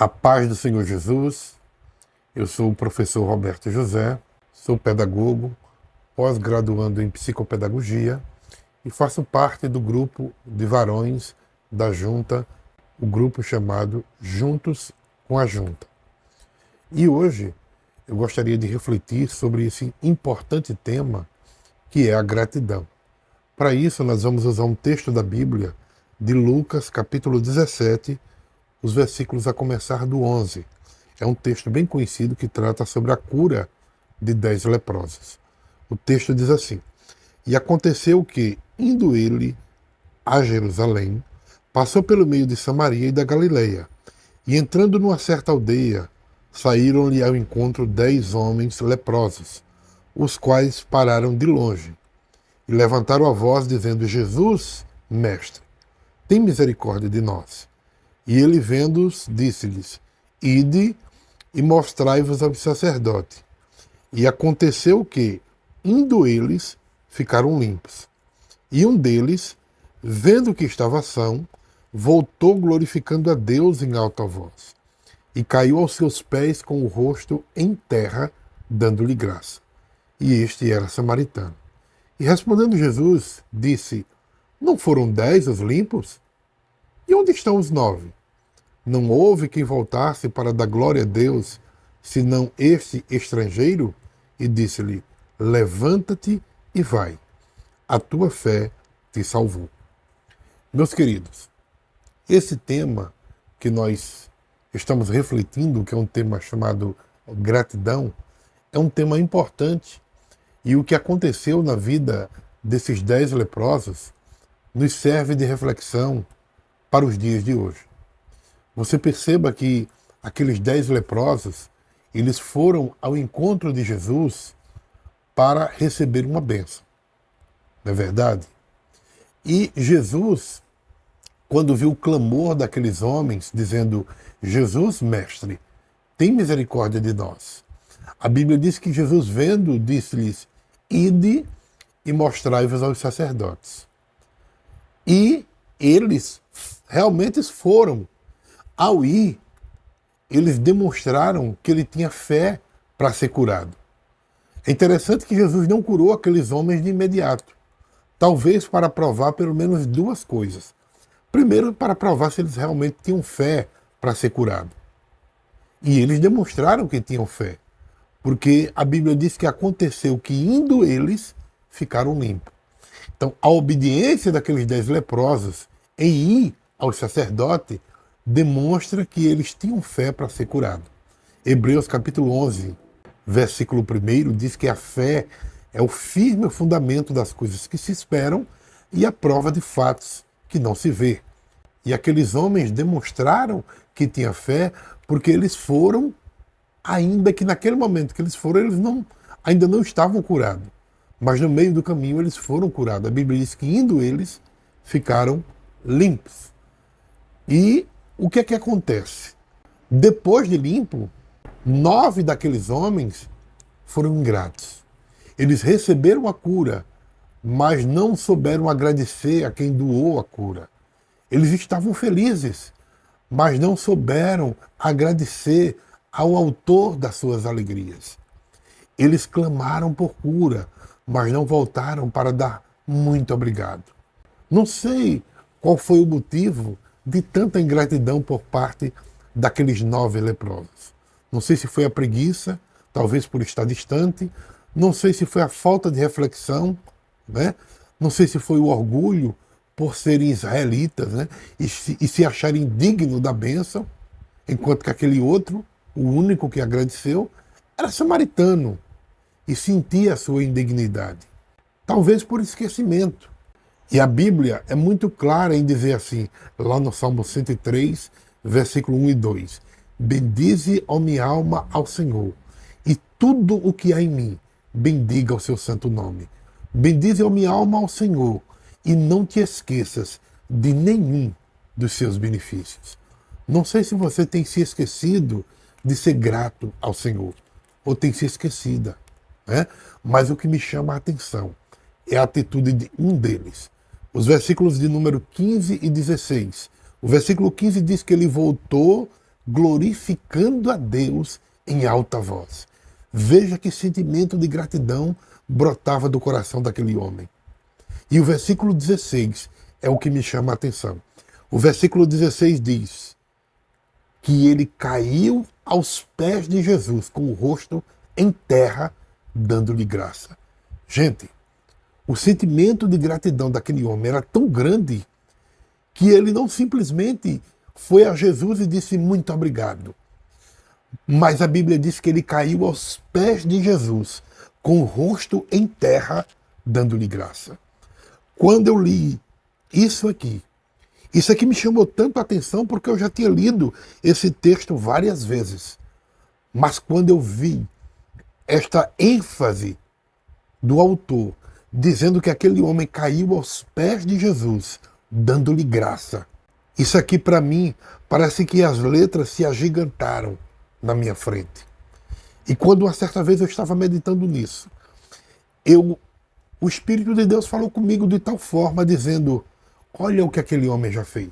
A paz do Senhor Jesus. Eu sou o professor Roberto José, sou pedagogo, pós-graduando em psicopedagogia e faço parte do grupo de varões da Junta, o grupo chamado Juntos com a Junta. E hoje eu gostaria de refletir sobre esse importante tema que é a gratidão. Para isso nós vamos usar um texto da Bíblia de Lucas capítulo 17, os versículos a começar do 11. É um texto bem conhecido que trata sobre a cura de 10 leprosos. O texto diz assim: E aconteceu que, indo ele a Jerusalém, passou pelo meio de Samaria e da Galileia, e entrando numa certa aldeia, saíram-lhe ao encontro 10 homens leprosos, os quais pararam de longe, e levantaram a voz, dizendo: Jesus, mestre, tem misericórdia de nós. E ele, vendo-os, disse-lhes: Ide e mostrai-vos ao sacerdote. E aconteceu que, indo eles, ficaram limpos. E um deles, vendo que estava são, voltou glorificando a Deus em alta voz, e caiu aos seus pés com o rosto em terra, dando-lhe graça. E este era samaritano. E respondendo Jesus, disse: Não foram 10 os limpos? E onde estão os 9? Não houve quem voltasse para dar glória a Deus, senão este estrangeiro? E disse-lhe: Levanta-te e vai. A tua fé te salvou. Meus queridos, esse tema que nós estamos refletindo, que é um tema chamado gratidão, é um tema importante. E o que aconteceu na vida desses 10 leprosos nos serve de reflexão para os dias de hoje. Você perceba que aqueles 10 leprosos, eles foram ao encontro de Jesus para receber uma bênção. Não é verdade? E Jesus, quando viu o clamor daqueles homens, dizendo: Jesus, mestre, tem misericórdia de nós. A Bíblia diz que Jesus, vendo, disse-lhes: Ide e mostrai-vos aos sacerdotes. E eles realmente foram. Ao ir, eles demonstraram que ele tinha fé para ser curado. É interessante que Jesus não curou aqueles homens de imediato. Talvez para provar pelo menos 2 coisas. Primeiro, para provar se eles realmente tinham fé para ser curado. E eles demonstraram que tinham fé. Porque a Bíblia diz que aconteceu que, indo eles, ficaram limpos. Então, a obediência daqueles 10 leprosos em ir ao sacerdote demonstra que eles tinham fé para ser curado. Hebreus capítulo 11, versículo 1, diz que a fé é o firme fundamento das coisas que se esperam e a prova de fatos que não se vê. E aqueles homens demonstraram que tinham fé porque eles foram, ainda que naquele momento que eles foram, eles ainda não estavam curados. Mas no meio do caminho eles foram curados. A Bíblia diz que, indo eles, ficaram limpos. E o que é que acontece? Depois de limpo, 9 daqueles homens foram ingratos. Eles receberam a cura, mas não souberam agradecer a quem doou a cura. Eles estavam felizes, mas não souberam agradecer ao autor das suas alegrias. Eles clamaram por cura, mas não voltaram para dar muito obrigado. Não sei qual foi o motivo de tanta ingratidão por parte daqueles 9 leprosos. Não sei se foi a preguiça, talvez por estar distante, não sei se foi a falta de reflexão, né? Não sei se foi o orgulho por serem israelitas, né? e se acharem dignos da bênção, enquanto que aquele outro, o único que agradeceu, era samaritano e sentia a sua indignidade. Talvez por esquecimento. E a Bíblia é muito clara em dizer assim, lá no Salmo 103, versículo 1 e 2. Bendize, ó minha alma, ao Senhor, e tudo o que há em mim, bendiga o seu santo nome. Bendize, ó minha alma, ao Senhor, e não te esqueças de nenhum dos seus benefícios. Não sei se você tem se esquecido de ser grato ao Senhor, ou tem se esquecida, né? Mas o que me chama a atenção é a atitude de um deles. Os versículos de número 15 e 16. O versículo 15 diz que ele voltou glorificando a Deus em alta voz. Veja que sentimento de gratidão brotava do coração daquele homem. E o versículo 16 é o que me chama a atenção. O versículo 16 diz que ele caiu aos pés de Jesus com o rosto em terra, dando-lhe graça. Gente, o sentimento de gratidão daquele homem era tão grande que ele não simplesmente foi a Jesus e disse muito obrigado. Mas a Bíblia diz que ele caiu aos pés de Jesus, com o rosto em terra, dando-lhe graça. Quando eu li isso aqui me chamou tanto a atenção porque eu já tinha lido esse texto várias vezes. Mas quando eu vi esta ênfase do autor, dizendo que aquele homem caiu aos pés de Jesus, dando-lhe graça, isso aqui para mim parece que as letras se agigantaram na minha frente. E quando uma certa vez eu estava meditando nisso, o Espírito de Deus falou comigo de tal forma, dizendo: olha o que aquele homem já fez.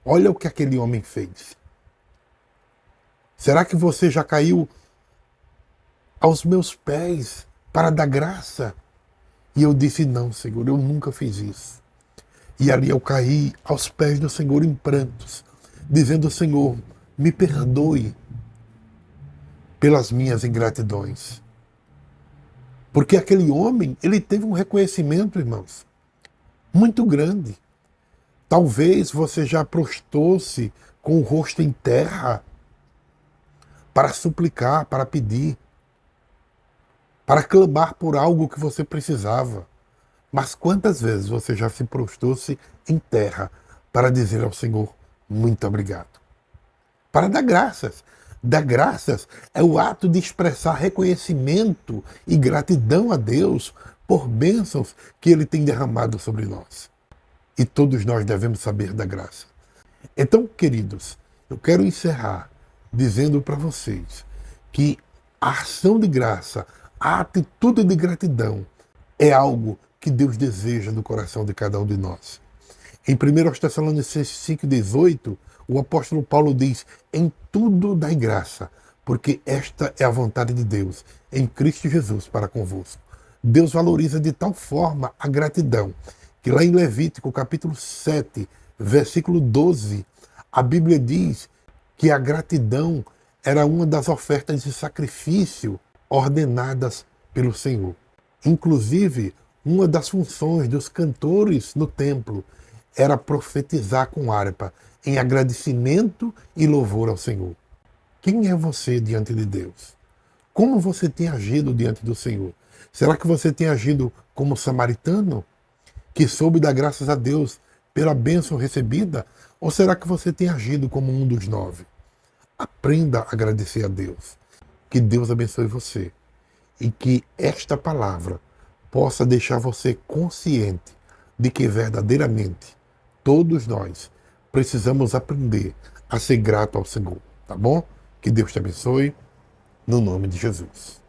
Olha o que aquele homem fez. Será que você já caiu aos meus pés para dar graça? E eu disse: não, Senhor, eu nunca fiz isso. E ali eu caí aos pés do Senhor em prantos, dizendo: Senhor, me perdoe pelas minhas ingratidões. Porque aquele homem, ele teve um reconhecimento, irmãos, muito grande. Talvez você já prostrou-se com o rosto em terra para suplicar, para pedir, para clamar por algo que você precisava. Mas quantas vezes você já se prostrou-se em terra para dizer ao Senhor muito obrigado? Para dar graças. Dar graças é o ato de expressar reconhecimento e gratidão a Deus por bênçãos que Ele tem derramado sobre nós. E todos nós devemos saber da graça. Então, queridos, eu quero encerrar dizendo para vocês que a ação de graça, a atitude de gratidão é algo que Deus deseja no coração de cada um de nós. Em 1 Tessalonicenses 5,18, o apóstolo Paulo diz: em tudo dai graça, porque esta é a vontade de Deus, em Cristo Jesus para convosco. Deus valoriza de tal forma a gratidão, que lá em Levítico capítulo 7, versículo 12, a Bíblia diz que a gratidão era uma das ofertas de sacrifício ordenadas pelo Senhor. Inclusive, uma das funções dos cantores no templo era profetizar com harpa, em agradecimento e louvor ao Senhor. Quem é você diante de Deus? Como você tem agido diante do Senhor? Será que você tem agido como samaritano, que soube dar graças a Deus pela bênção recebida? Ou será que você tem agido como um dos 9? Aprenda a agradecer a Deus. Que Deus abençoe você. E que esta palavra possa deixar você consciente de que verdadeiramente todos nós precisamos aprender a ser grato ao Senhor. Tá bom? Que Deus te abençoe. No nome de Jesus.